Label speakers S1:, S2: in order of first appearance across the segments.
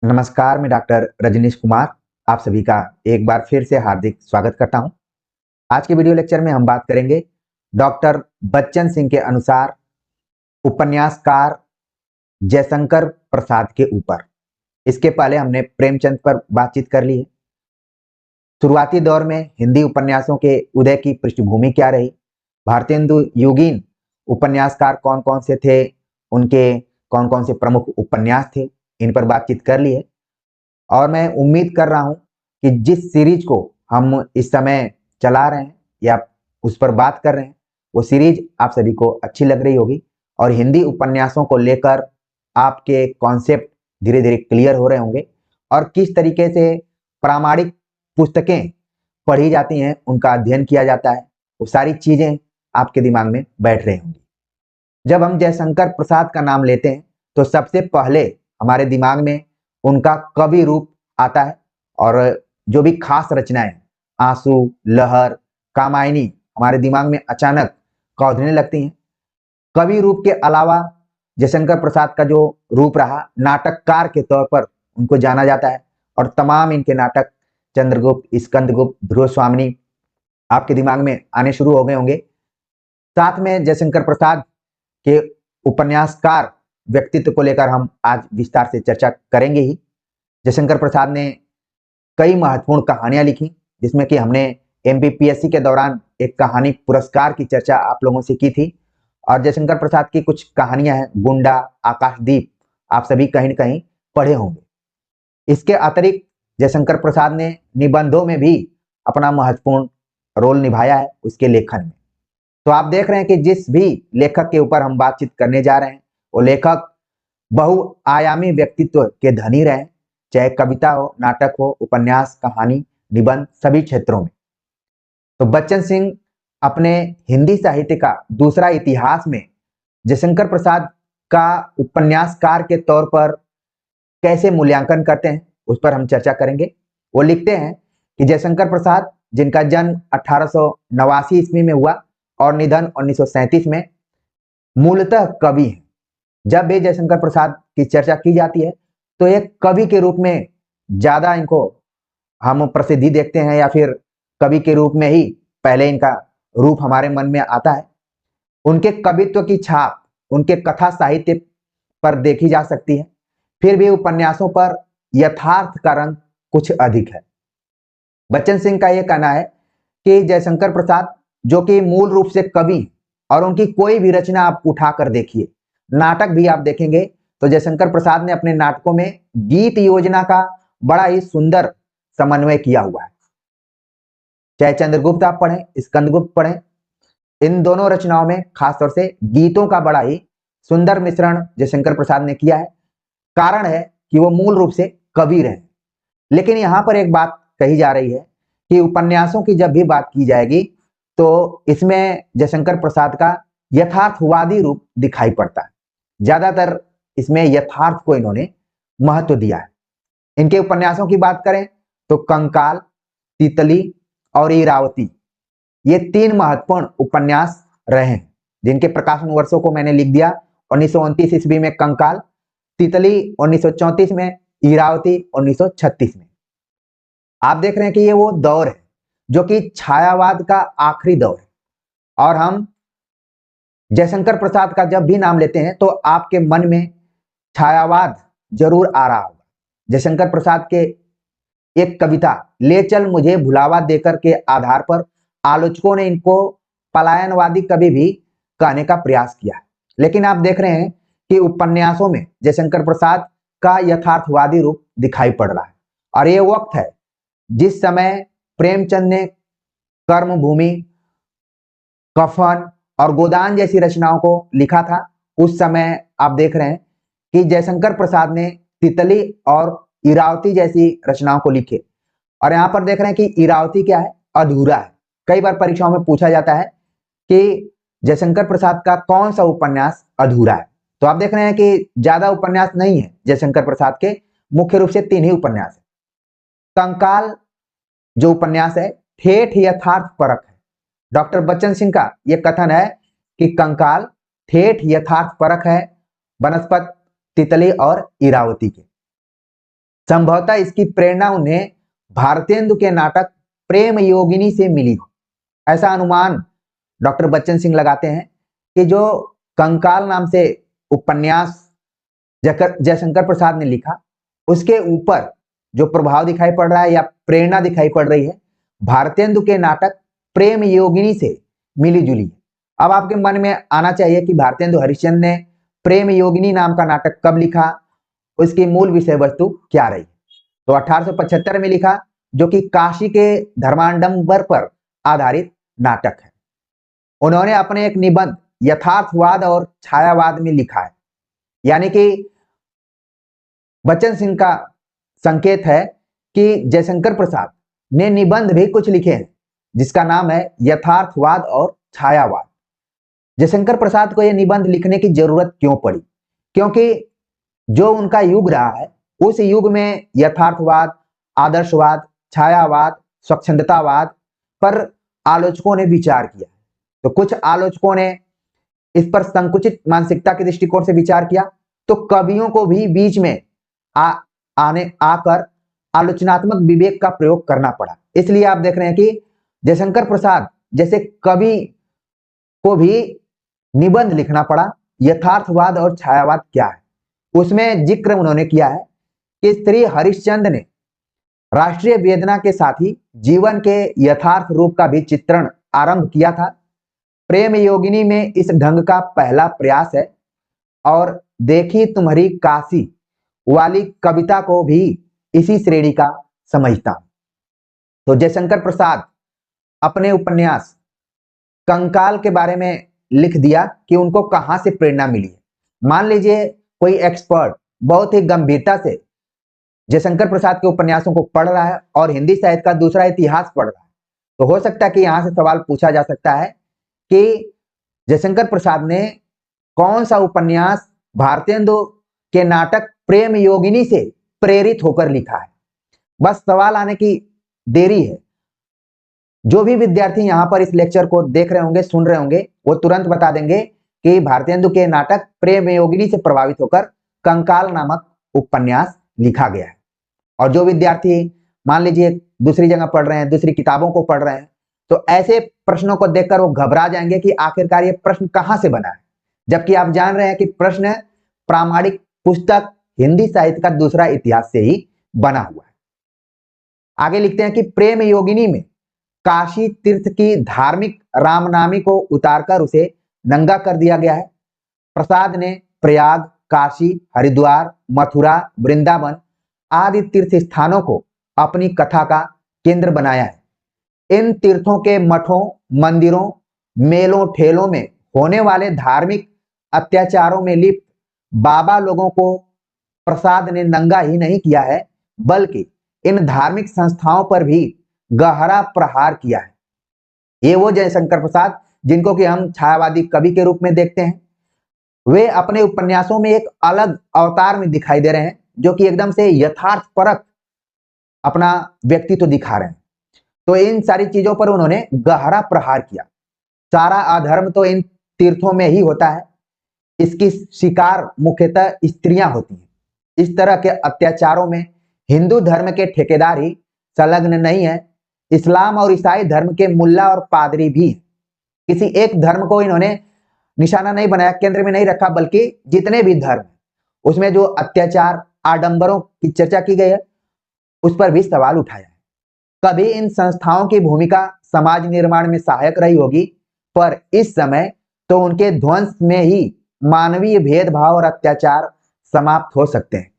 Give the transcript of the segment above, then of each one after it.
S1: नमस्कार, मैं डॉक्टर रजनीश कुमार आप सभी का एक बार फिर से हार्दिक स्वागत करता हूं। आज के वीडियो लेक्चर में हम बात करेंगे डॉक्टर बच्चन सिंह के अनुसार उपन्यासकार जयशंकर प्रसाद के ऊपर। इसके पहले हमने प्रेमचंद पर बातचीत कर ली है। शुरुआती दौर में हिंदी उपन्यासों के उदय की पृष्ठभूमि क्या रही, भारतेंदु युगीन उपन्यासकार कौन कौन से थे, उनके कौन कौन से प्रमुख उपन्यास थे, इन पर बातचीत कर ली है। और मैं उम्मीद कर रहा हूं कि जिस सीरीज को हम इस समय चला रहे हैं या उस पर बात कर रहे हैं, वो सीरीज आप सभी को अच्छी लग रही होगी और हिंदी उपन्यासों को लेकर आपके कॉन्सेप्ट धीरे धीरे क्लियर हो रहे होंगे और किस तरीके से प्रामाणिक पुस्तकें पढ़ी जाती हैं, उनका अध्ययन किया जाता है, वो सारी चीजें आपके दिमाग में बैठ रही होंगी। जब हम जयशंकर प्रसाद का नाम लेते हैं तो सबसे पहले हमारे दिमाग में उनका कवि रूप आता है और जो भी खास रचनाएं आंसू, लहर, कामायनी हमारे दिमाग में अचानक कौंधने लगती हैं। कवि रूप के अलावा जयशंकर प्रसाद का जो रूप रहा, नाटककार के तौर पर उनको जाना जाता है और तमाम इनके नाटक चंद्रगुप्त, स्कंदगुप्त, ध्रुव स्वामिनी आपके दिमाग में आने शुरू हो गए होंगे। साथ में जयशंकर प्रसाद के उपन्यासकार व्यक्तित्व को लेकर हम आज विस्तार से चर्चा करेंगे ही। जयशंकर प्रसाद ने कई महत्वपूर्ण कहानियां लिखी, जिसमें कि हमने एमपीपीएससी के दौरान एक कहानी पुरस्कार की चर्चा आप लोगों से की थी। और जयशंकर प्रसाद की कुछ कहानियां हैं, गुंडा, आकाशदीप, आप सभी कहीं न कहीं पढ़े होंगे। इसके अतिरिक्त जयशंकर प्रसाद ने निबंधों में भी अपना महत्वपूर्ण रोल निभाया है उसके लेखन में। तो आप देख रहे हैं कि जिस भी लेखक के ऊपर हम बातचीत करने जा रहे हैं, वो लेखक बहुआयामी व्यक्तित्व के धनी रहे, चाहे कविता हो, नाटक हो, उपन्यास, कहानी, निबंध, सभी क्षेत्रों में। तो बच्चन सिंह अपने हिंदी साहित्य का दूसरा इतिहास में जयशंकर प्रसाद का उपन्यासकार के तौर पर कैसे मूल्यांकन करते हैं, उस पर हम चर्चा करेंगे। वो लिखते हैं कि जयशंकर प्रसाद, जिनका जन्म 1889 ईस्वी में हुआ और निधन 1937 में, मूलतः कवि हैं। जब भी जयशंकर प्रसाद की चर्चा की जाती है तो एक कवि के रूप में ज्यादा इनको हम प्रसिद्धि देखते हैं, या फिर कवि के रूप में ही पहले इनका रूप हमारे मन में आता है। उनके कवित्व की छाप उनके कथा साहित्य पर देखी जा सकती है, फिर भी उपन्यासों पर यथार्थ का रंग कुछ अधिक है। बच्चन सिंह का यह कहना है कि जयशंकर प्रसाद, जो कि मूल रूप से कवि, और उनकी कोई भी रचना आप उठाकर देखिए, नाटक भी आप देखेंगे तो जयशंकर प्रसाद ने अपने नाटकों में गीत योजना का बड़ा ही सुंदर समन्वय किया हुआ है। चाहे चंद्रगुप्त आप पढ़ें, स्कंदगुप्त पढ़ें, इन दोनों रचनाओं में खासतौर से गीतों का बड़ा ही सुंदर मिश्रण जयशंकर प्रसाद ने किया है। कारण है कि वो मूल रूप से कवि रहे। लेकिन यहां पर एक बात कही जा रही है कि उपन्यासों की जब भी बात की जाएगी तो इसमें जयशंकर प्रसाद का यथार्थवादी रूप दिखाई पड़ता है। ज्यादातर इसमें यथार्थ को इन्होंने महत्व दिया है। इनके उपन्यासों की बात करें तो कंकाल, तितली और इरावती, ये तीन महत्वपूर्ण उपन्यास रहे हैं, जिनके प्रकाशन वर्षों को मैंने लिख दिया। 1929 ईस्वी में कंकाल, तितली 1934 में, इरावती 1936 में। आप देख रहे हैं कि ये वो दौर है जो कि छायावाद का आखिरी दौर है। और हम जयशंकर प्रसाद का जब भी नाम लेते हैं तो आपके मन में छायावाद जरूर आ रहा होगा। जयशंकर प्रसाद के एक कविता ले चल मुझे भुलावा देकर के आधार पर आलोचकों ने इनको पलायनवादी कवि भी कहने का प्रयास किया है। लेकिन आप देख रहे हैं कि उपन्यासों में जयशंकर प्रसाद का यथार्थवादी रूप दिखाई पड़ रहा है। और ये वक्त है जिस समय प्रेमचंद ने कर्मभूमि, कफन और गोदान जैसी रचनाओं को लिखा था। उस समय आप देख रहे हैं कि जयशंकर प्रसाद ने तितली और इरावती जैसी रचनाओं को लिखे। और यहां पर देख रहे हैं कि इरावती क्या है, अधूरा है। कई बार परीक्षाओं में पूछा जाता है कि जयशंकर प्रसाद का कौन सा उपन्यास अधूरा है। तो आप देख रहे हैं कि ज्यादा उपन्यास नहीं है जयशंकर प्रसाद के, मुख्य रूप से तीन ही उपन्यास है। कंकाल जो उपन्यास है ठेठ यथार्थ परक है। डॉक्टर बच्चन सिंह का यह कथन है कि कंकाल ठेठ यथार्थ परक है बनस्पत, तितली और इरावती के। संभवतः इसकी प्रेरणा उन्हें भारतेंदु के नाटक प्रेम योगिनी से मिली हो। ऐसा अनुमान डॉक्टर बच्चन सिंह लगाते हैं कि जो कंकाल नाम से उपन्यास जयशंकर प्रसाद ने लिखा, उसके ऊपर जो प्रभाव दिखाई पड़ रहा है या प्रेरणा दिखाई पड़ रही है, भारतेंदु के नाटक प्रेम योगिनी से मिली जुली है। अब आपके मन में आना चाहिए कि भारतेंदु हरिश्चंद्र ने प्रेम योगिनी नाम का नाटक कब लिखा, उसकी मूल विषय वस्तु क्या रही। तो 1875 में लिखा, जो कि काशी के धर्माडंबर पर आधारित नाटक है। उन्होंने अपने एक निबंध यथार्थवाद और छायावाद में लिखा है, यानी कि बच्चन सिंह का संकेत है कि जयशंकर प्रसाद ने निबंध भी कुछ लिखे हैं जिसका नाम है यथार्थवाद और छायावाद। जयशंकर प्रसाद को यह निबंध लिखने की जरूरत क्यों पड़ी? क्योंकि जो उनका युग रहा है, उस युग में यथार्थवाद, आदर्शवाद, छायावाद, स्वच्छंदतावाद पर आलोचकों ने विचार किया। तो कुछ आलोचकों ने इस पर संकुचित मानसिकता के दृष्टिकोण से विचार किया, तो कवियों को भी बीच में आकर आलोचनात्मक विवेक का प्रयोग करना पड़ा। इसलिए आप देख रहे हैं कि जयशंकर प्रसाद जैसे कवि को भी निबंध लिखना पड़ा, यथार्थवाद और छायावाद क्या है। उसमें जिक्र उन्होंने किया है कि श्री हरिश्चंद्र ने राष्ट्रीय वेदना के साथ ही जीवन के यथार्थ रूप का भी चित्रण आरंभ किया था। प्रेम योगिनी में इस ढंग का पहला प्रयास है, और देखी तुम्हारी काशी वाली कविता को भी इसी श्रेणी का समझता हूं। तो जयशंकर प्रसाद अपने उपन्यास कंकाल के बारे में लिख दिया कि उनको कहां से प्रेरणा मिली है। मान लीजिए कोई एक्सपर्ट बहुत ही गंभीरता से जयशंकर प्रसाद के उपन्यासों को पढ़ रहा है और हिंदी साहित्य का दूसरा इतिहास पढ़ रहा है, तो हो सकता है कि यहां से सवाल पूछा जा सकता है कि जयशंकर प्रसाद ने कौन सा उपन्यास भारतेंदु के नाटक प्रेम योगिनी से प्रेरित होकर लिखा है। बस सवाल आने की देरी है। जो भी विद्यार्थी यहां पर इस लेक्चर को देख रहे होंगे, सुन रहे होंगे, वो तुरंत बता देंगे कि भारतेंदु के नाटक प्रेम योगिनी से प्रभावित होकर कंकाल नामक उपन्यास लिखा गया है। और जो विद्यार्थी मान लीजिए दूसरी जगह पढ़ रहे हैं, दूसरी किताबों को पढ़ रहे हैं, तो ऐसे प्रश्नों को देखकर वो घबरा जाएंगे कि आखिरकार ये प्रश्न कहां से बना है, जबकि आप जान रहे हैं कि प्रश्न प्रामाणिक पुस्तक हिंदी साहित्य का दूसरा इतिहास से ही बना हुआ है। आगे लिखते हैं कि प्रेम योगिनी में काशी तीर्थ की धार्मिक रामनामी को उतारकर उसे नंगा कर दिया गया है। प्रसाद ने प्रयाग, काशी, हरिद्वार, मथुरा, वृंदावन आदि तीर्थ स्थानों को अपनी कथा का केंद्र बनाया है। इन तीर्थों के मठों, मंदिरों, मेलों ठेलों में होने वाले धार्मिक अत्याचारों में लिप्त बाबा लोगों को प्रसाद ने नंगा ही नहीं किया है, बल्कि इन धार्मिक संस्थाओं पर भी गहरा प्रहार किया है। ये वो जयशंकर प्रसाद जिनको कि हम छायावादी कवि के रूप में देखते हैं, वे अपने उपन्यासों में एक अलग अवतार में दिखाई दे रहे हैं, जो कि एकदम से यथार्थ परक अपना व्यक्तित्व दिखा रहे हैं। तो इन सारी चीजों पर उन्होंने गहरा प्रहार किया। सारा अधर्म तो इन तीर्थों में ही होता है, इसकी शिकार मुख्यतः स्त्रियां होती हैं। इस तरह के अत्याचारों में हिंदू धर्म के ठेकेदार ही संलग्न नहीं है, इस्लाम और ईसाई धर्म के मुल्ला और पादरी भी। किसी एक धर्म को इन्होंने निशाना नहीं बनाया, केंद्र में नहीं रखा, बल्कि जितने भी धर्म उसमें जो अत्याचार, आडंबरों की चर्चा की गई है, उस पर भी सवाल उठाया है। कभी इन संस्थाओं की भूमिका समाज निर्माण में सहायक रही होगी, पर इस समय तो उनके ध्वंस में ही मानवीय भेदभाव और अत्याचार समाप्त हो सकते हैं।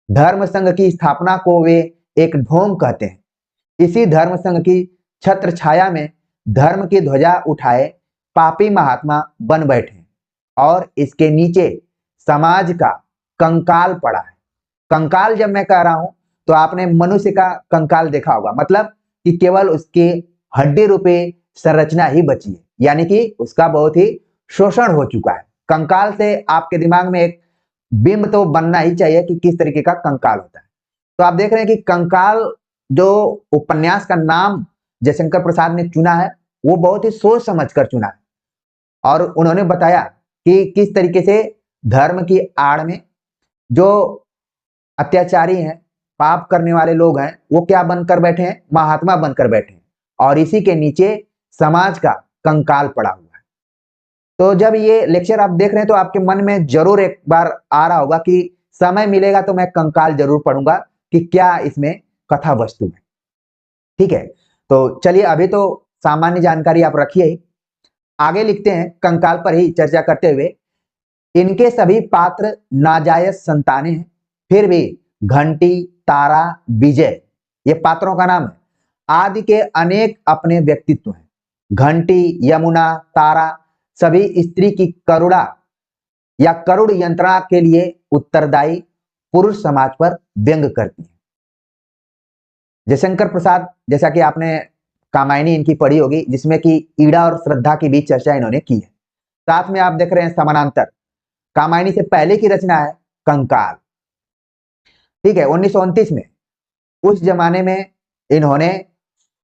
S1: धर्म संघ की स्थापना को वे एक ढोंग कहते हैं। इसी धर्म संघ की छत्र छाया में धर्म की ध्वजा उठाए पापी महात्मा बन बैठे, और इसके नीचे समाज का कंकाल पड़ा है। कंकाल जब मैं कह रहा हूं तो आपने मनुष्य का कंकाल देखा होगा, मतलब कि केवल उसकी हड्डी रूपी संरचना ही बची है, यानी कि उसका बहुत ही शोषण हो चुका है। कंकाल से आपके दिमाग में एक बिंब तो बनना ही चाहिए कि किस तरीके का कंकाल होता है। तो आप देख रहे हैं कि कंकाल जो उपन्यास का नाम जयशंकर प्रसाद ने चुना है, वो बहुत ही सोच समझ कर चुना है, और उन्होंने बताया कि किस तरीके से धर्म की आड़ में जो अत्याचारी हैं, पाप करने वाले लोग हैं वो क्या बनकर बैठे हैं, महात्मा बनकर बैठे हैं, और इसी के नीचे समाज का कंकाल पड़ा हुआ है। तो जब ये लेक्चर आप देख रहे हैं तो आपके मन में जरूर एक बार आ रहा होगा कि समय मिलेगा तो मैं कंकाल जरूर पढ़ूंगा कि क्या इसमें कथा वस्तु है। ठीक है, तो चलिए अभी तो सामान्य जानकारी आप रखिए, आगे लिखते हैं कंकाल पर ही चर्चा करते हुए। इनके सभी पात्र नाजायज संतानें हैं, फिर भी घंटी, तारा, विजय ये पात्रों का नाम है। आदि के अनेक अपने व्यक्तित्व हैं। घंटी, यमुना, तारा सभी स्त्री की करुणा या करुण यंत्रणा के लिए उत्तरदायी पुरुष समाज पर व्यंग करती हैं। जयशंकर प्रसाद, जैसा कि आपने कामायनी इनकी पढ़ी होगी, जिसमें कि ईड़ा और श्रद्धा की भी चर्चा इन्होंने की है। साथ में आप देख रहे हैं समानांतर कामायनी से पहले की रचना है कंकाल। ठीक है, 1929 में, उस जमाने में इन्होंने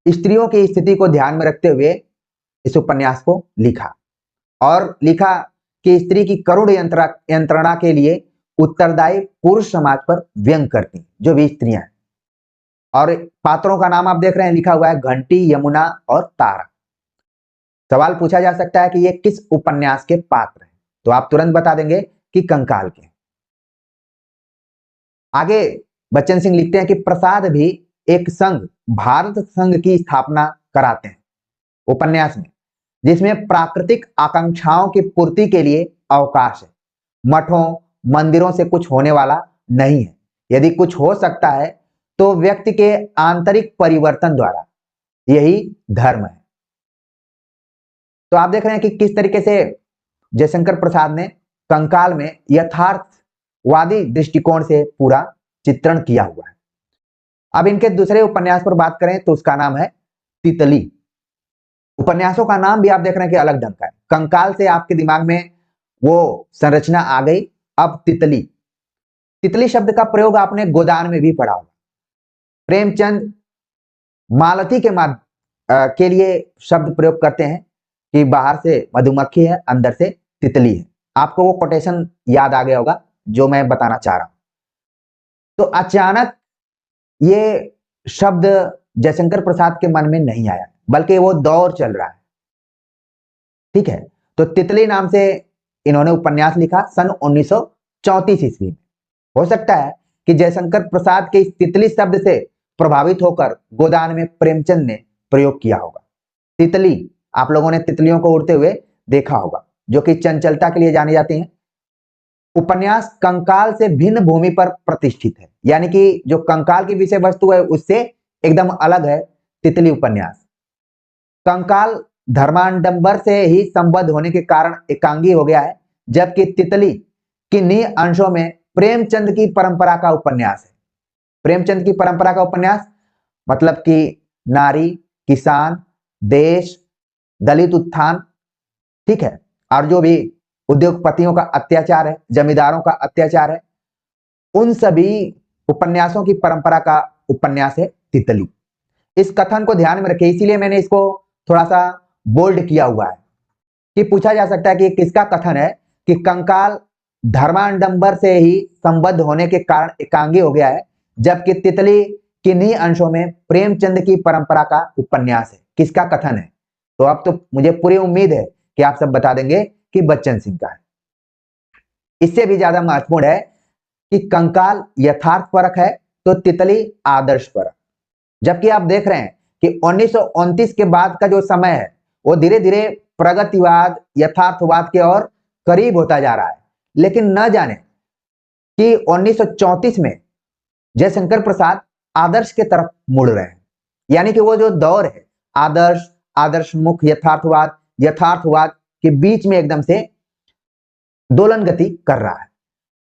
S1: स्त्रियों की स्थिति को ध्यान में रखते हुए इस उपन्यास को लिखा, और लिखा कि स्त्री की करुण यंत्रणा के लिए उत्तरदायी पुरुष समाज पर व्यंग करती जो भी स्त्रियां हैं। और पात्रों का नाम आप देख रहे हैं लिखा हुआ है घंटी, यमुना और तारा। सवाल पूछा जा सकता है कि ये किस उपन्यास के पात्र हैं, तो आप तुरंत बता देंगे कि कंकाल के। आगे बच्चन सिंह लिखते हैं कि प्रसाद भी एक संघ, भारत संघ की स्थापना कराते हैं उपन्यास में, जिसमें प्राकृतिक आकांक्षाओं की पूर्ति के लिए अवकाश है। मठों मंदिरों से कुछ होने वाला नहीं है। यदि कुछ हो सकता है तो व्यक्ति के आंतरिक परिवर्तन द्वारा, यही धर्म है। तो आप देख रहे हैं कि किस तरीके से जयशंकर प्रसाद ने कंकाल में यथार्थवादी दृष्टिकोण से पूरा चित्रण किया हुआ है। अब इनके दूसरे उपन्यास पर बात करें तो उसका नाम है तितली। उपन्यासों का नाम भी आप देख रहे हैं कि अलग ढंग का है। कंकाल से आपके दिमाग में वो संरचना आ गई। अब तितली, तितली शब्द का प्रयोग आपने गोदान में भी पढ़ा होगा। प्रेमचंद मालती के लिए शब्द प्रयोग करते हैं कि बाहर से मधुमक्खी है, अंदर से तितली है। आपको वो कोटेशन याद आ गया होगा जो मैं बताना चाह रहा हूं। तो अचानक ये शब्द जयशंकर प्रसाद के मन में नहीं आया, बल्कि वो दौर चल रहा है। ठीक है, तो तितली नाम से इन्होंने उपन्यास लिखा सन 1934 ईस्वी में। हो सकता है कि जयशंकर प्रसाद के इस तितली शब्द से प्रभावित होकर गोदान में प्रेमचंद ने प्रयोग किया होगा। तितली, आप लोगों ने तितलियों को उड़ते हुए देखा होगा, जो कि चंचलता के लिए जाने जाते हैं। उपन्यास कंकाल से भिन्न भूमि पर प्रतिष्ठित है, यानी कि जो कंकाल की विषय वस्तु है उससे एकदम अलग है तितली उपन्यास। कंकाल धर्माडंबर से ही संबद्ध होने के कारण एकांगी हो गया है, जबकि तितली किन्हीं अंशों में प्रेमचंद की परंपरा का उपन्यास है। प्रेमचंद की परंपरा का उपन्यास मतलब कि नारी, किसान, देश, दलित उत्थान, ठीक है, और जो भी उद्योगपतियों का अत्याचार है, जमींदारों का अत्याचार है, उन सभी उपन्यासों की परंपरा का उपन्यास है तितली। इस कथन को ध्यान में रखिए, इसीलिए मैंने इसको थोड़ा सा बोल्ड किया हुआ है कि पूछा जा सकता है कि किसका कथन है कि कंकाल धर्माडंबर से ही संबद्ध होने के कारण एकांगी हो गया है, जबकि तितली किन्हीं अंशों में प्रेमचंद की परंपरा का उपन्यास है। किसका कथन है? तो अब तो मुझे पूरी उम्मीद है कि आप सब बता देंगे कि बच्चन सिंह का है। इससे भी ज्यादा महत्वपूर्ण है कि कंकाल यथार्थ परक है तो तितली आदर्श परक। जबकि आप देख रहे हैं कि 1929 के बाद का जो समय है वो धीरे धीरे प्रगतिवाद, यथार्थवाद के और करीब होता जा रहा है। लेकिन न जाने कि 1934 में जयशंकर प्रसाद आदर्श के तरफ मुड़ रहे हैं, यानी कि वो जो दौर है आदर्श, आदर्शमुख यथार्थवाद, यथार्थवाद के बीच में एकदम से दोलन गति कर रहा है।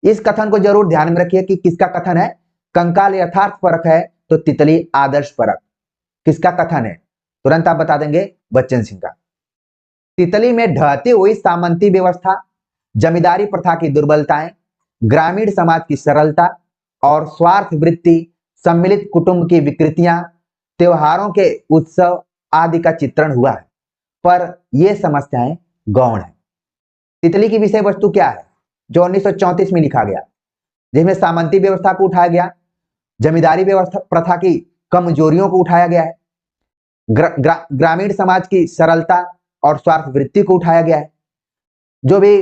S1: इस कथन को जरूर ध्यान में रखिए कि किसका कथन है। कंकाल यथार्थ परक है तो तितली आदर्श परक। किसका कथन है? तुरंत आप बता देंगे, बच्चन सिंह का। तितली में ढहती हुई सामंती व्यवस्था, जमींदारी प्रथा की दुर्बलताएं, ग्रामीण समाज की सरलता और स्वार्थ वृत्ति, सम्मिलित कुटुंब की विकृतियां, त्योहारों के उत्सव आदि का चित्रण हुआ है, पर यह समस्याएं गौण है। तितली की विषय वस्तु क्या है जो 1934 में लिखा गया, जिसमें सामंती व्यवस्था को उठाया गया, जमींदारी व्यवस्था प्रथा की कमजोरियों को उठाया गया है, ग्रामीण समाज की सरलता और स्वार्थ वृत्ति को उठाया गया है, जो भी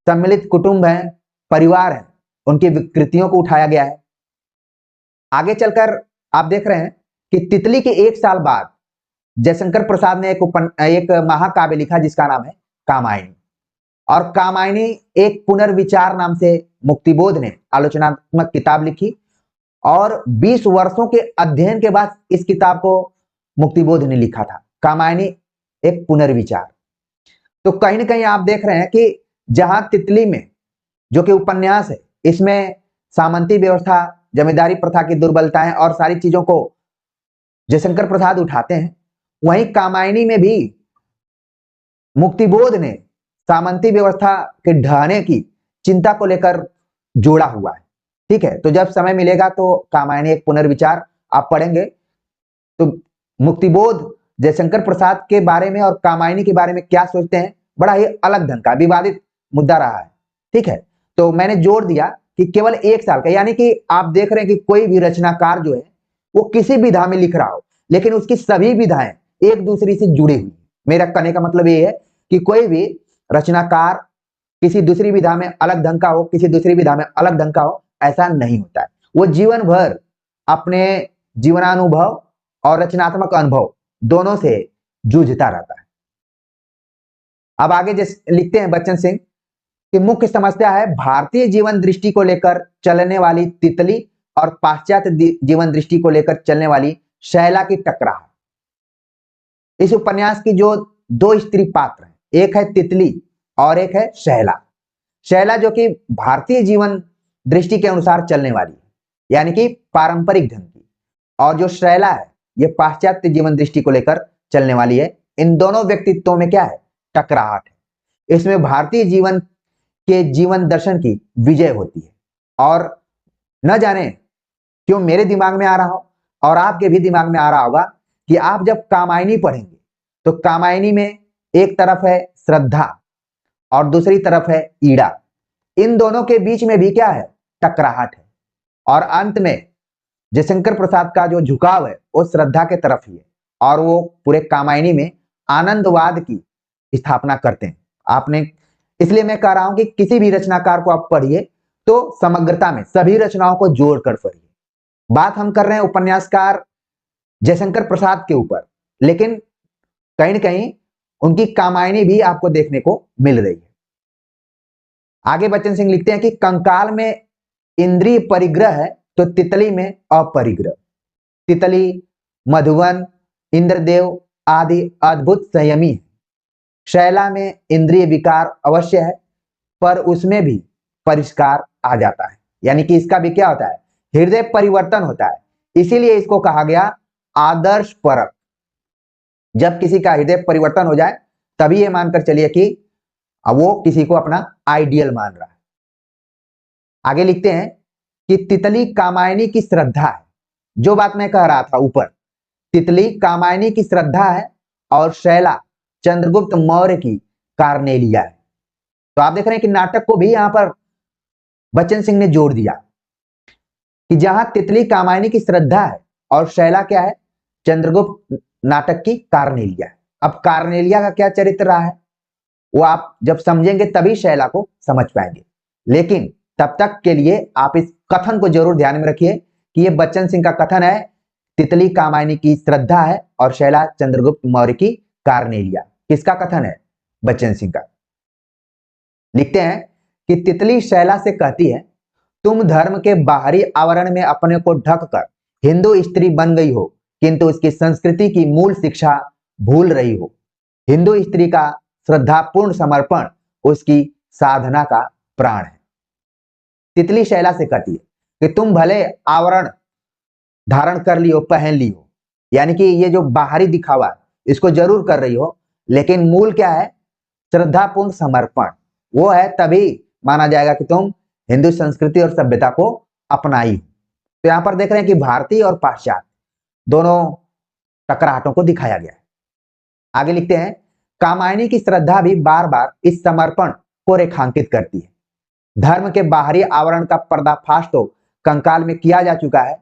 S1: सम्मिलित कुटुंब हैं, परिवार हैं, उनकी विकृतियों को उठाया गया है। आगे चलकर आप देख रहे हैं कि तितली के 1 साल बाद जयशंकर प्रसाद ने एक महाकाव्य लिखा जिसका नाम है कामायनी। और कामायनी एक पुनर्विचार नाम से मुक्तिबोध ने आलोचनात्मक किताब लिखी और 20 वर्षों के अध्ययन के बाद इस किताब को मुक्तिबोध ने लिखा था। कामायनी एक पुनर्विचार। तो कहीं ना कहीं आप देख रहे हैं कि जहां तितली में जो कि उपन्यास है, इसमें सामंती व्यवस्था, जमींदारी प्रथा की दुर्बलताएं और सारी चीजों को जयशंकर प्रसाद उठाते हैं, वहीं कामायनी में भी मुक्तिबोध ने सामंती व्यवस्था के ढहने की चिंता को लेकर जोड़ा हुआ है। ठीक है, तो जब समय मिलेगा तो कामायनी एक पुनर्विचार आप पढ़ेंगे तो मुक्तिबोध जयशंकर प्रसाद के बारे में और कामायनी के बारे में क्या सोचते हैं, बड़ा ही अलग ढंग का विवादित मुद्दा रहा है। ठीक है, तो मैंने जोड़ दिया कि केवल 1 साल का, यानी कि आप देख रहे हैं कि कोई भी रचनाकार जो है वो किसी विधा में लिख रहा हो, लेकिन उसकी सभी विधाएं एक दूसरे से जुड़ी हुई। मेरा कहने का मतलब ये है कि कोई भी रचनाकार किसी दूसरी विधा में अलग ढंग का हो, किसी दूसरी विधा में अलग ढंग का हो, ऐसा नहीं होता है। वो जीवन भर अपने जीवनानुभव और रचनात्मक अनुभव दोनों से जूझता रहता है। अब आगे लिखते हैं बच्चन सिंह कि मुख्य समस्या है भारतीय जीवन दृष्टि को लेकर चलने वाली तितली और पाश्चात्य जीवन दृष्टि को लेकर चलने वाली शैला की टकरार। इस उपन्यास की जो 2 स्त्री पात्र हैं, एक है तितली और एक है शैला। शैला जो कि भारतीय जीवन दृष्टि के अनुसार चलने वाली है, यानी कि पारंपरिक ढंग की, और जो शैला है ये पाश्चात्य जीवन दृष्टि को लेकर चलने वाली है। इन दोनों व्यक्तित्वों में क्या है, टकराहट है। इसमें भारतीय जीवन के जीवन दर्शन की विजय होती है। और न जाने क्यों मेरे दिमाग में आ रहा हो और आपके भी दिमाग में आ रहा होगा कि आप जब कामायनी पढ़ेंगे तो कामायनी में एक तरफ है श्रद्धा और दूसरी तरफ है ईड़ा। इन दोनों के बीच में भी क्या है, टकराहट है। और अंत में जयशंकर प्रसाद का जो झुकाव है वो श्रद्धा के तरफ ही है और वो पूरे कामायनी में आनंदवाद की स्थापना करते हैं। आपने, इसलिए मैं कह रहा हूं कि किसी भी रचनाकार को आप पढ़िए तो समग्रता में सभी रचनाओं को जोड़कर पढ़िए। बात हम कर रहे हैं उपन्यासकार जयशंकर प्रसाद के ऊपर, लेकिन कहीं न कहीं उनकी कामायनी भी आपको देखने को मिल रही है। आगे बच्चन सिंह लिखते हैं कि कंकाल में इंद्रिय परिग्रह है तो तितली में अपरिग्रह। तितली, मधुवन, इंद्रदेव आदि अद्भुत संयमी है। शैला में इंद्रिय विकार अवश्य है पर उसमें भी परिष्कार आ जाता है, यानी कि इसका भी क्या होता है, हृदय परिवर्तन होता है। इसीलिए इसको कहा गया आदर्श परक। जब किसी का हृदय परिवर्तन हो जाए तभी ये मानकर चलिए कि वो किसी को अपना आइडियल मान रहा है। आगे लिखते हैं कि तितली कामायनी की श्रद्धा है। जो बात मैं कह रहा था ऊपर, तितली कामायनी की श्रद्धा है और शैला चंद्रगुप्त मौर्य की कार्नेलिया है। तो आप देख रहे हैं कि नाटक को भी यहां पर बच्चन सिंह ने जोड़ दिया कि जहां तितली कामायनी की श्रद्धा है और शैला क्या है, चंद्रगुप्त नाटक की कार्नेलिया है। अब कार्नेलिया का क्या चरित्र रहा है वो आप जब समझेंगे तभी शैला को समझ पाएंगे। लेकिन तब तक के लिए आप इस कथन को जरूर ध्यान में रखिए कि ये बच्चन सिंह का कथन है, तितली कामायनी की श्रद्धा है और शैला चंद्रगुप्त मौर्य की कार्नेलिया। किसका कथन है, बच्चन सिंह का। लिखते हैं कि तितली शैला से कहती है, तुम धर्म के बाहरी आवरण में अपने को ढककर हिंदू स्त्री बन गई हो किंतु उसकी संस्कृति की मूल शिक्षा भूल रही हो। हिंदू स्त्री का श्रद्धापूर्ण समर्पण उसकी साधना का प्राण है। तितली शैला से कहती है कि तुम भले आवरण धारण कर लियो, पहन लियो, यानी कि ये जो बाहरी दिखावा इसको जरूर कर रही हो, लेकिन मूल क्या है, श्रद्धापूर्ण समर्पण। वो है तभी माना जाएगा कि तुम हिंदू संस्कृति और सभ्यता को अपनाई। तो यहां पर देख रहे हैं कि भारतीय और पाश्चात्य दोनों टकराहटों को दिखाया गया है। आगे लिखते हैं, कामायनी की श्रद्धा भी बार बार इस समर्पण को रेखांकित करती है। धर्म के बाहरी आवरण का पर्दाफाश तो कंकाल में किया जा चुका है,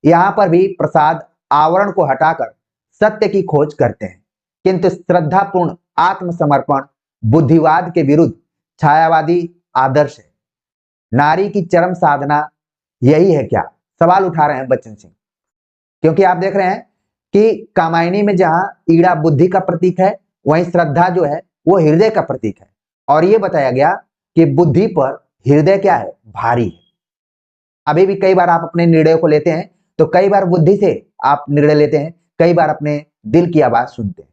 S1: यहाँ पर भी प्रसाद आवरण को हटाकर सत्य की खोज करते हैं, किंतु श्रद्धापूर्ण आत्मसमर्पण बुद्धिवाद के विरुद्ध छायावादी आदर्श है। नारी की चरम साधना यही है क्या, सवाल उठा रहे हैं बच्चन सिंह। क्योंकि आप देख रहे हैं कि कामायनी में जहां ईड़ा बुद्धि का प्रतीक है, वहीं श्रद्धा जो है वो हृदय का प्रतीक है। और ये बताया गया कि बुद्धि पर हृदय क्या है, भारी है। अभी भी कई बार आप अपने निर्णयों को लेते हैं तो कई बार बुद्धि से आप निर्णय लेते हैं, कई बार अपने दिल की आवाज सुनते हैं।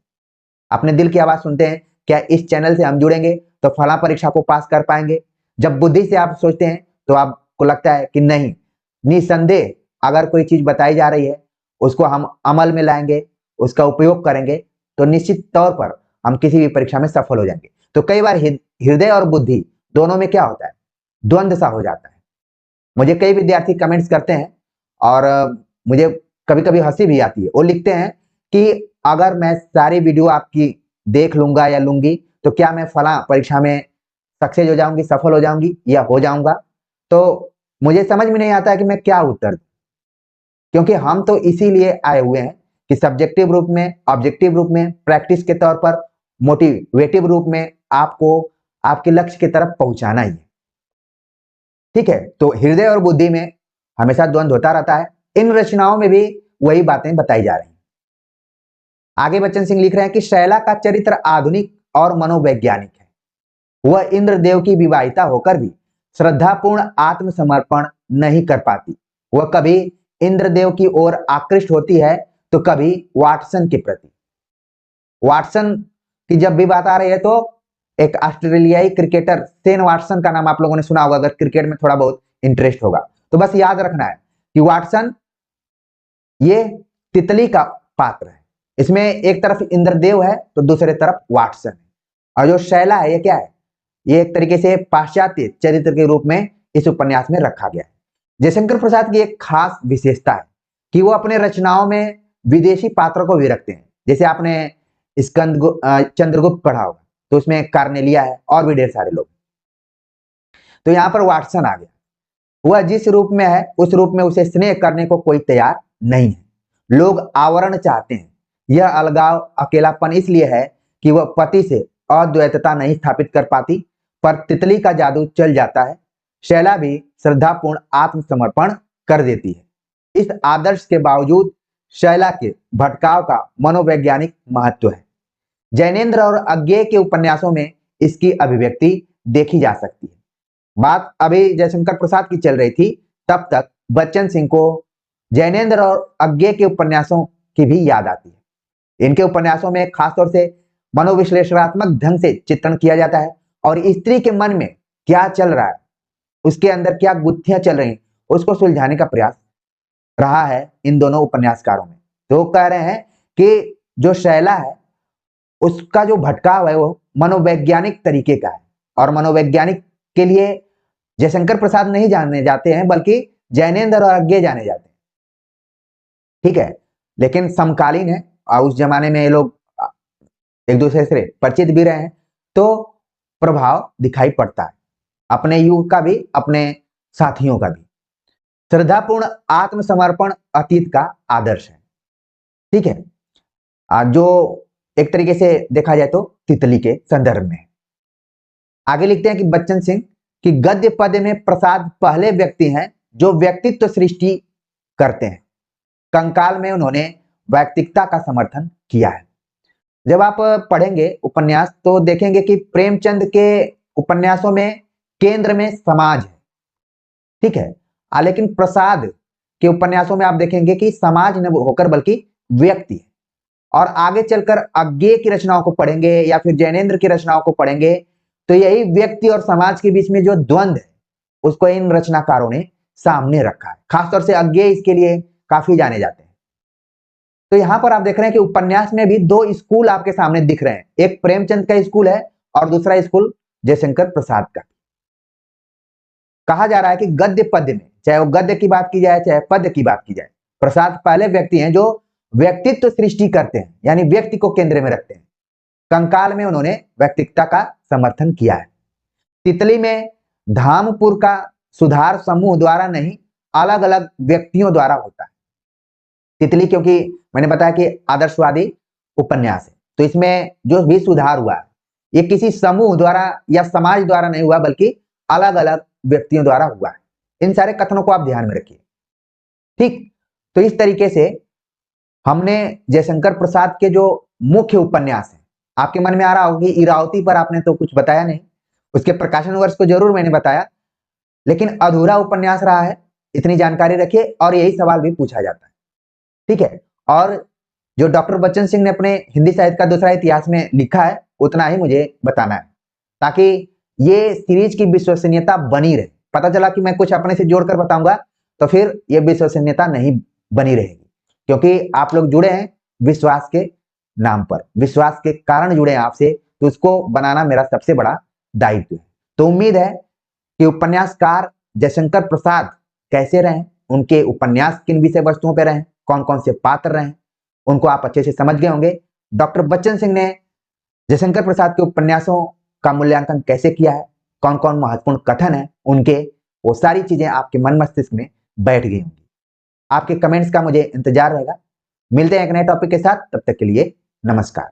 S1: अपने दिल की आवाज सुनते हैं, क्या इस चैनल से हम जुड़ेंगे तो फला परीक्षा को पास कर पाएंगे। जब बुद्धि से आप सोचते हैं तो आपको लगता है कि नहीं, निसंदेह अगर कोई चीज बताई जा रही है उसको हम अमल में लाएंगे, उसका उपयोग करेंगे तो निश्चित तौर पर हम किसी भी परीक्षा में सफल हो जाएंगे। तो कई बार हृदय और बुद्धि दोनों में क्या होता है, द्वंद्व सा हो जाता है। मुझे कई विद्यार्थी कमेंट्स करते हैं और मुझे कभी कभी हंसी भी आती है। वो लिखते हैं कि अगर मैं सारी वीडियो आपकी देख लूंगा या लूंगी तो क्या मैं फला परीक्षा में सक्सेस हो जाऊंगी, सफल हो जाऊंगी या हो जाऊंगा। तो मुझे समझ में नहीं आता है कि मैं क्या उत्तर दूं, क्योंकि हम तो इसीलिए आए हुए हैं कि सब्जेक्टिव रूप में, ऑब्जेक्टिव रूप में, प्रैक्टिस के तौर पर, मोटिवेटिव रूप में आपको आपके लक्ष्य की तरफ पहुंचाना ही है। ठीक है, तो हृदय और बुद्धि में हमेशा द्वंद्व होता रहता है। इन रचनाओं में भी वही बातें बताई जा रही हैं। आगे बच्चन सिंह लिख रहे हैं कि शैला का चरित्र आधुनिक और मनोवैज्ञानिक है। वह इंद्रदेव की विवाहिता होकर भी श्रद्धापूर्ण आत्मसमर्पण नहीं कर पाती। वह कभी इंद्रदेव की ओर आकृष्ट होती है तो कभी वाटसन के प्रति। वाटसन की जब भी बात आ रही है तो एक ऑस्ट्रेलियाई क्रिकेटर शेन वाटसन का नाम आप लोगों ने सुना होगा, अगर क्रिकेट में थोड़ा बहुत इंटरेस्ट होगा तो बस याद रखना है कि वाटसन ये तितली का पात्र है। इसमें एक तरफ इंद्रदेव है तो दूसरे तरफ वाटसन है। और जो शैला है ये क्या है, ये एक तरीके से पाश्चात्य चरित्र के रूप में इस उपन्यास में रखा गया है। जयशंकर प्रसाद की एक खास विशेषता है कि वो अपने रचनाओं में विदेशी पात्रों को भी रखते हैं। जैसे आपने चंद्रगुप्त पढ़ा होगा तो उसमें कार्नेलिया है और भी ढेर सारे लोग। तो यहाँ पर वाटसन आ गया। वह जिस रूप में है उस रूप में उसे स्नेह करने को कोई तैयार नहीं है। लोग आवरण चाहते हैं। यह अलगाव, अकेलापन इसलिए है कि वह पति से अद्वैतता नहीं स्थापित कर पाती, पर तितली का जादू चल जाता है। शैला भी श्रद्धापूर्ण आत्मसमर्पण कर देती है। इस आदर्श के बावजूद शैला के भटकाव का मनोवैज्ञानिक महत्व है। जैनेन्द्र और अज्ञेय के उपन्यासों में इसकी अभिव्यक्ति देखी जा सकती है। बात अभी जयशंकर प्रसाद की चल रही थी, तब तक बच्चन सिंह को जैनेन्द्र और अज्ञेय के उपन्यासों की भी याद आती है। इनके उपन्यासों में खासतौर से मनोविश्लेषणात्मक ढंग से चित्रण किया जाता है और स्त्री के मन में क्या चल रहा है, उसके अंदर क्या गुत्थियां चल रही हैं, उसको सुलझाने का प्रयास रहा है इन दोनों उपन्यासकारों में। तो कह रहे हैं कि जो शैला है उसका जो भटकाव है वो मनोवैज्ञानिक तरीके का है, और मनोवैज्ञानिक के लिए जयशंकर प्रसाद नहीं जाने जाते हैं बल्कि जैनेन्द्र और अज्ञेय जाने जाते हैं। ठीक है, लेकिन समकालीन है और उस जमाने में ये लोग एक दूसरे से परिचित भी रहे हैं, तो प्रभाव दिखाई पड़ता है अपने युग का भी, अपने साथियों का भी। श्रद्धापूर्ण आत्मसमर्पण अतीत का आदर्श है। ठीक है, जो एक तरीके से देखा जाए तो तितली के संदर्भ में। आगे लिखते हैं कि बच्चन सिंह कि गद्य पद्य में प्रसाद पहले व्यक्ति हैं जो व्यक्तित्व सृष्टि करते हैं। कंकाल में उन्होंने वैयक्तिकता का समर्थन किया है। जब आप पढ़ेंगे उपन्यास तो देखेंगे कि प्रेमचंद के उपन्यासों में केंद्र में समाज है। ठीक है, लेकिन प्रसाद के उपन्यासों में आप देखेंगे कि समाज न होकर बल्कि व्यक्ति है। और आगे चलकर अज्ञेय की रचनाओं को पढ़ेंगे या फिर जैनेन्द्र की रचनाओं को पढ़ेंगे तो यही व्यक्ति और समाज के बीच में जो द्वंद्व है उसको इन रचनाकारों ने सामने रखा है। खासतौर से अज्ञेय इसके लिए काफी जाने जाते हैं। तो यहां पर आप देख रहे हैं कि उपन्यास में भी दो स्कूल आपके सामने दिख रहे हैं, एक प्रेमचंद का स्कूल है और दूसरा स्कूल जयशंकर प्रसाद का। कहा जा रहा है कि गद्य पद्य में, चाहे वो गद्य की बात की जाए चाहे पद्य की बात की जाए, प्रसाद पहले व्यक्ति हैं जो व्यक्तित्व सृष्टि करते हैं, यानी व्यक्ति को केंद्र में रखते हैं। कंकाल में उन्होंने व्यक्तिकता का समर्थन किया है। तितली में धामपुर का सुधार समूह द्वारा नहीं, अलग अलग व्यक्तियों द्वारा होता है। तितली क्योंकि मैंने बताया कि आदर्शवादी उपन्यास है, तो इसमें जो भी सुधार हुआ है ये किसी समूह द्वारा या समाज द्वारा नहीं हुआ, बल्कि अलग अलग व्यक्तियों द्वारा हुआ है। इन सारे कथनों को आप ध्यान में रखिए, ठीक। तो इस तरीके से हमने जयशंकर प्रसाद के जो मुख्य उपन्यास हैं, आपके मन में आ रहा होगा कि इरावती पर आपने तो कुछ बताया नहीं, उसके प्रकाशन वर्ष को जरूर मैंने बताया, लेकिन अधूरा उपन्यास रहा है, इतनी जानकारी रखिए। और यही सवाल भी पूछा जाता है, ठीक है। और जो डॉक्टर बच्चन सिंह ने अपने हिंदी साहित्य का दूसरा इतिहास में लिखा है, उतना ही मुझे बताना है, ताकि ये सीरीज की विश्वसनीयता बनी रहे। पता चला कि मैं कुछ अपने से जोड़कर बताऊंगा तो फिर ये विश्वसनीयता नहीं बनी रहेगी, क्योंकि आप लोग जुड़े हैं विश्वास के नाम पर, विश्वास के कारण जुड़े हैं आपसे, तो उसको बनाना मेरा सबसे बड़ा दायित्व है। तो उम्मीद है कि उपन्यासकार जयशंकर प्रसाद कैसे रहे, उनके उपन्यास किन विषय वस्तुओं पर रहे, कौन कौन से पात्र रहे, उनको आप अच्छे से समझ गए होंगे। डॉक्टर बच्चन सिंह ने जयशंकर प्रसाद के उपन्यासों का मूल्यांकन कैसे किया है, कौन कौन महत्वपूर्ण कथन है उनके, वो सारी चीजें आपके मन मस्तिष्क में बैठ गई होंगी। आपके कमेंट्स का मुझे इंतजार रहेगा। मिलते हैं एक नए टॉपिक के साथ, तब तक के लिए नमस्कार।